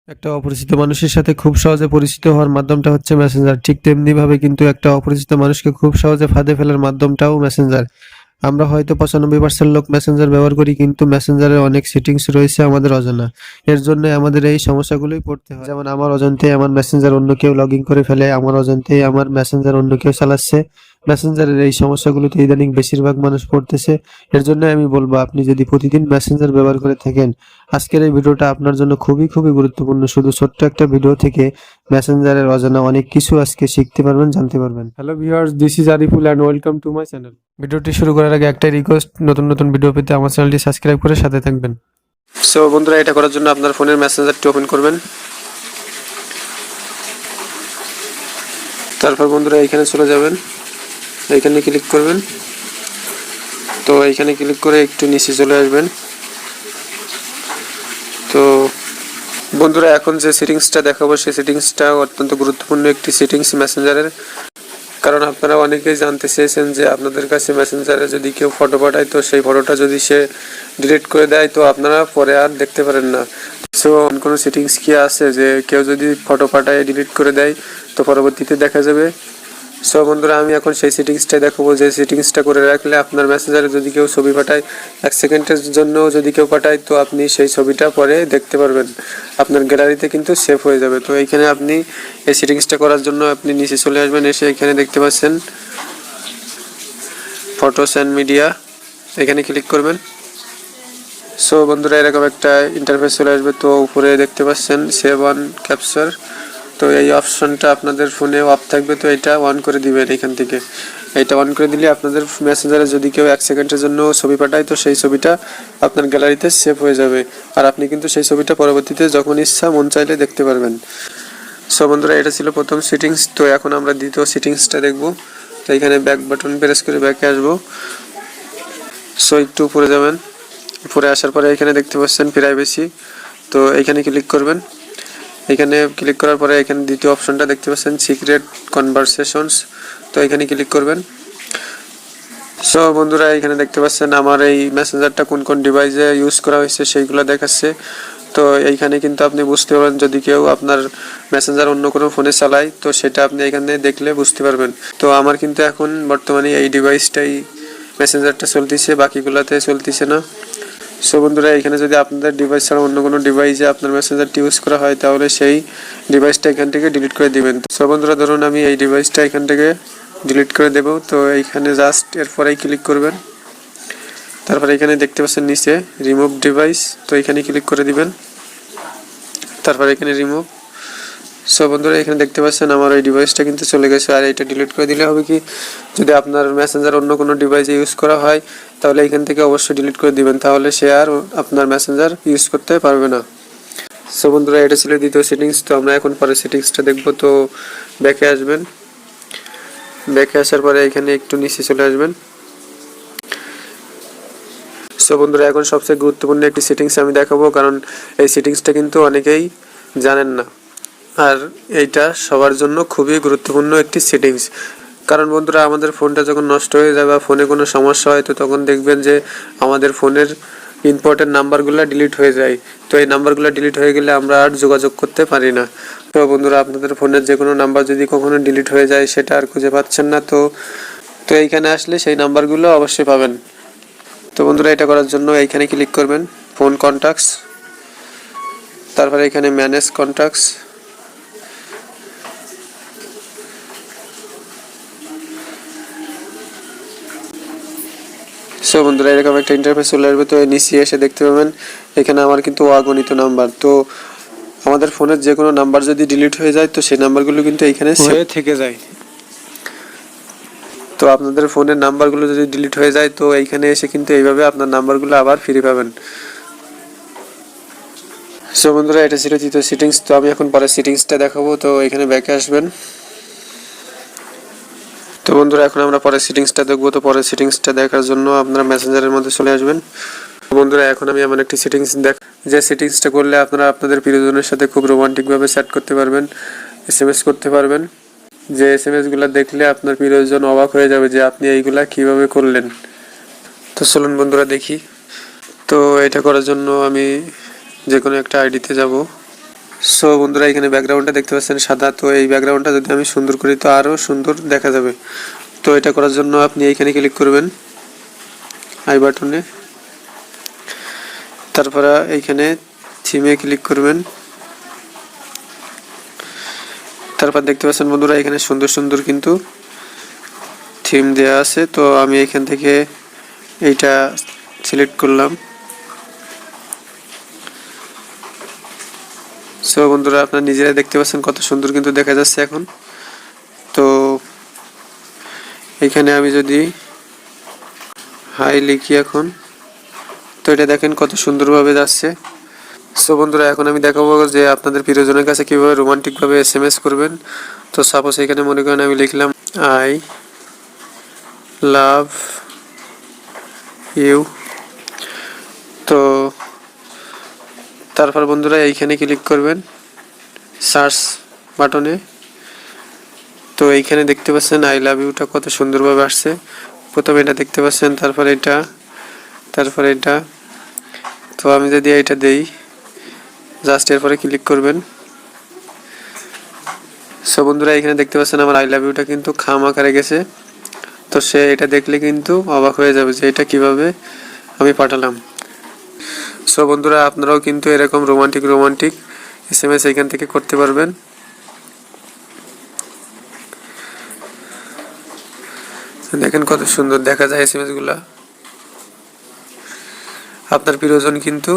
একটা অপরিচিত মানুষের সাথে খুব সহজে পরিচিত হওয়ার মাধ্যমটা হচ্ছে মেসেঞ্জার। ঠিক তেমনিভাবে কিন্তু একটা অপরিচিত মানুষকে খুব সহজে ফাঁদে ফেলার মাধ্যমটাও মেসেঞ্জার। আমরা হয়তো 95% লোক মেসেঞ্জার ব্যবহার করি, কিন্তু মেসেঞ্জারের অনেক সেটিংস রয়েছে আমাদের অজানা। এর জন্য আমাদের এই সমস্যাগুলোই পড়তে হয়। যেমন আমার অজান্তেই আমার মেসেঞ্জার অন্য কেউ লগ ইন করে ফেলে, আমার অজান্তেই আমার মেসেঞ্জার অন্য কেউ চালাচ্ছে। মেসেঞ্জারের এই সমস্যাগুলোতে ইদানিং বেশিরভাগ মানুষ পড়তেছে। এর জন্য আমি বলবো, আপনি যদি প্রতিদিন মেসেঞ্জার ব্যবহার করে থাকেন, আজকের এই ভিডিওটা আপনার জন্য খুবই খুবই গুরুত্বপূর্ণ। শুধু ছোট্ট একটা ভিডিও থেকে মেসেঞ্জারের অজানা অনেক কিছু আজকে শিখতে পারবেন, জানতে পারবেন। Hello viewers, this is Ariful and welcome to my channel. ভিডিওটি শুরু করার আগে একটাই রিকোয়েস্ট, নতুন নতুন ভিডিও পেতে আমার চ্যানেলটি সাবস্ক্রাইব করে সাথে থাকবেন। সো বন্ধুরা, এটা করার জন্য আপনার ফোনের মেসেঞ্জারটি ওপেন করবেন। তারপর বন্ধুরা এখানে চলে যাবেন, এইখানে ক্লিক করবেন। তো এইখানে ক্লিক করে একটু নিচে চলে আসবেন। তো বন্ধুরা, এখন যে সেটিংসটা দেখাবো সেই সেটিংসটা অত্যন্ত গুরুত্বপূর্ণ একটি সেটিংস মেসেঞ্জারের। কারণ আপনারা অনেকেই জানতে চেয়েছেন যে আপনাদের কাছে মেসেঞ্জারে যদি কেউ ফটো পাঠায়, তো সেই ফটোটা যদি সে ডিলিট করে দেয় তো আপনারা পরে আর দেখতে পারেন না। সো কোনো সেটিংস কি আছে যে কেউ যদি ফটো পাঠায় ডিলিট করে দেয় তো পরবর্তীতে দেখা যাবে? সো বন্ধুরা, আমি এখন সেই সেটিংসটাই দেখাবো, যে সেটিংসটা করে রাখলে আপনার মেসেঞ্জারে যদি কেউ ছবি পাঠায়, 1 সেকেন্ডের জন্য যদি কেউ পাঠায়, তো আপনি সেই ছবিটা পরে দেখতে পারবেন, আপনার গ্যালারিতে কিন্তু সেভ হয়ে যাবে। তো এইখানে আপনি এই সেটিংসটা করার জন্য আপনি নিচে চলে আসবেন, এসে এখানে দেখতে পাচ্ছেন ফটোস অ্যান্ড মিডিয়া, এখানে ক্লিক করবেন। সো বন্ধুরা, এরকম একটা ইন্টারফেস চলে আসবে। তো উপরে দেখতে পাচ্ছেন সেভ অন ক্যাপচার, তো এই অপশনটা আপনাদের ফোনে অফ থাকবে, তো এটা অন করে দিবেন। এখান থেকে এটা অন করে দিলে আপনাদের মেসেঞ্জারে যদি কেউ 1 সেকেন্ডের জন্য ছবি পাঠায়, তো সেই ছবিটা আপনার গ্যালারিতে সেভ হয়ে যাবে, আর আপনি কিন্তু সেই ছবিটা পরবর্তীতে যখন ইচ্ছা মন চাইলে দেখতে পারবেন। সো বন্ধুরা, এটা ছিল প্রথম সেটিংস। তো এখন আমরা দ্বিতীয় সেটিংসটা দেখব। তো এখানে ব্যাক বাটন প্রেস করে ব্যাকে আসবো। সো একটু উপরে যাবেন, উপরে আসার পরে এখানে দেখতে পাচ্ছেন প্রাইভেসি, তো এখানে ক্লিক করবেন। এখানে ক্লিক করার পরে এখানে দ্বিতীয় অপশনটা দেখতে পাচ্ছেন সিক্রেট কনভারসেশনস, তো এখানে ক্লিক করবেন। সো বন্ধুরা, এখানে দেখতে পাচ্ছেন আমার এই মেসেঞ্জারটা কোন কোন ডিভাইসে ইউজ করা হয়েছে সেইগুলো দেখাচ্ছে। তো এইখানে কিন্তু আপনি বুঝতে পারবেন, যদি কেউ আপনার মেসেঞ্জার অন্য কোনো ফোনে চালায় তো সেটা আপনি এখানে দেখলে বুঝতে পারবেন। তো আমার কিন্তু এখন বর্তমানে এই ডিভাইসটাই মেসেঞ্জারটা চলতেছে, বাকিগুলোতে চলতেছে না। সো বন্ধুরা, এখানে যদি আপনাদের ডিভাইস ছাড়া অন্য কোনো ডিভাইসে আপনার মেসেঞ্জারটি ইউজ করা হয়, তাহলে সেই ডিভাইসটা এখান থেকে ডিলিট করে দিবেন। সো বন্ধুরা, ধরুন আমি এই ডিভাইসটা এখান থেকে ডিলিট করে দেব। তো এইখানে জাস্ট এরপরেই ক্লিক করবেন। তারপরে এখানে দেখতে পাচ্ছেন নিচে রিমুভ ডিভাইস, তো এখানে ক্লিক করে দিবেন। তারপরে এখানে রিমুভ। সো বন্ধুরা, এখানে দেখতে পাচ্ছেন আমার ওই ডিভাইসটা কিন্তু চলে গেছে। আর এটা ডিলিট করে দিলে হবে কি, যদি আপনার মেসেঞ্জার অন্য কোনো ডিভাইসে ইউজ করা হয় তাহলে এখান থেকে অবশ্যই ডিলিট করে দিবেন, তাহলে সে আর আপনার মেসেঞ্জার ইউজ করতে পারবে না। সো বন্ধুরা, এটা ছিল দ্বিতীয় সেটিংস। তো আমরা এখন পরের সেটিংসটা দেখব। তো ব্যাকে আসবেন, ব্যাকে আসার পরে এখানে একটু নিচে চলে আসবেন। সো বন্ধুরা, এখন সবচেয়ে গুরুত্বপূর্ণ একটি সেটিংস আমি দেখাবো, কারণ এই সেটিংসটা কিন্তু অনেকেই জানেন না, আর এইটা সবার জন্য খুবই গুরুত্বপূর্ণ একটি সেটিংস। কারণ বন্ধুরা, আমাদের ফোনটা যখন নষ্ট হয়ে যায় বা ফোনে কোনো সমস্যা হয়, তো তখন দেখবেন যে আমাদের ফোনের ইম্পর্টেন্ট নাম্বারগুলো ডিলিট হয়ে যায়। তো এই নাম্বারগুলো ডিলিট হয়ে গেলে আমরা আর যোগাযোগ করতে পারি না। তো বন্ধুরা, আপনাদের ফোনের যে কোনো নাম্বার যদি কখনো ডিলিট হয়ে যায়, সেটা আর খুঁজে পাচ্ছেন না, তো এইখানে আসলে সেই নাম্বারগুলো অবশ্যই পাবেন। তো বন্ধুরা, এটা করার জন্য এইখানে ক্লিক করবেন, ফোন কন্ট্যাক্টস, তারপরে এখানে ম্যানেজ কন্ট্যাক্টস। সো বন্ধুরা, এরকম একটা ইন্টারফেস চলে আসবে। তো নিচে এসে দেখতে পাবেন এখানে আমার কিন্তু অগণিত নাম্বার। তো আমাদের ফোনের যে কোনো নাম্বার যদি ডিলিট হয়ে যায়, তো সেই নাম্বারগুলো কিন্তু এইখানে সেভ থেকে যায়। তো আপনাদের ফোনের নাম্বারগুলো যদি ডিলিট হয়ে যায়, তো এইখানে এসে কিন্তু এইভাবে আপনার নাম্বারগুলো আবার ফিরে পাবেন। সো বন্ধুরা, এটা ছিল তৃতীয় সেটিংস। তো আমি এখন পরের সেটিংসটা দেখাবো। তো এখানে ব্যাকে আসবেন। তো বন্ধুরা, এখন আমরা পরের সেটিংসটা দেখবো। তো পরের সেটিংসটা দেখার জন্য আপনারা মেসেঞ্জারের মধ্যে চলে আসবেন। বন্ধুরা, এখন আমি এমন একটি সেটিংস যে সেটিংসটা করলে আপনারা আপনাদের প্রিয়জনের সাথে খুব রোমান্টিকভাবে চ্যাট করতে পারবেন, এসএমএস করতে পারবেন, যে এসএমএসগুলো দেখলে আপনার প্রিয়জন অবাক হয়ে যাবে যে আপনি এইগুলা কিভাবে করলেন। তো চলুন বন্ধুরা দেখি। তো এটা করার জন্য আমি যে কোনো একটা আইডিতে যাব। সো বন্ধুরা এখানে ব্যাকগ্রাউন্ডটা দেখতে পাচ্ছেন সাদা, তো এই ব্যাকগ্রাউন্ডটা যদি আমি সুন্দর করি তো আরও সুন্দর দেখা যাবে। তো এটা করার জন্য আপনি এইখানে ক্লিক করবেন আই বাটনে, তারপরে এইখানে থিমে ক্লিক করবেন। তারপর দেখতে পাচ্ছেন বন্ধুরা এখানে সুন্দর সুন্দর কিন্তু থিম দেওয়া আছে। তো আমি এখান থেকে এইটা সিলেক্ট করলাম। সো বন্ধুরা আপনারা নিজেরাই দেখতে পাচ্ছেন কত সুন্দর কিন্তু দেখা যাচ্ছে এখন। তো এখানে আমি যদি হাই লিখি এখন, তো এটা দেখেন কত সুন্দরভাবে যাচ্ছে। সো বন্ধুরা এখন আমি দেখাবো যে আপনাদের প্রিয়জনের কাছে কীভাবে রোমান্টিকভাবে SMS করবেন। তো সাপোজ এখানে মনে করেন আমি লিখলাম আই লাভ ইউ। তো তারপর বন্ধুরা এইখানে ক্লিক করবেন সার্চ বাটনে। তো এইখানে দেখতে পাচ্ছেন আই লাভ ইউটা কত সুন্দরভাবে আসছে। প্রথমে এটা দেখতে পাচ্ছেন, তারপর এটা, তারপর এটা। তো আমি যদি এইটা দেই জাস্ট এরপরে ক্লিক করবেন। সো বন্ধুরা এখানে দেখতে পাচ্ছেন আমার আই লাভ ইউটা কিন্তু খাম আকারে গেছে। তো সে এটা দেখলে কিন্তু অবাক হয়ে যাবে যে এটা কিভাবে আমি পাঠালাম। সো বন্ধুরা আপনারাও কিন্তু এরকম রোমান্টিক SMS এখান থেকে করতে পারবেন। দেখেন কত সুন্দর দেখা যায় SMS গুলা। আপনার প্রিয়জন কিন্তু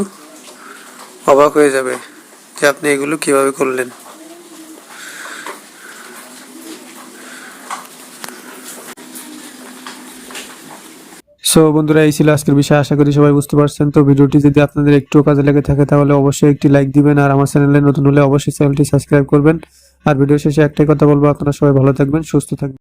অবাক হয়ে যাবে যে আপনি এগুলো কিভাবে করলেন। সো বন্ধুরা এই ছিল আজকের বিষয়, আশা করি সবাই বুঝতে পারছেন। তো ভিডিওটি যদি আপনাদের একটু কাজে লেগে থাকে তাহলে অবশ্যই একটি লাইক দিবেন, আর আমার চ্যানেলে নতুন হলে অবশ্যই চ্যানেলটি সাবস্ক্রাইব করবেন। আর ভিডিও শেষে একটাই কথা বলবো, আপনারা সবাই ভালো থাকবেন, সুস্থ থাকবেন।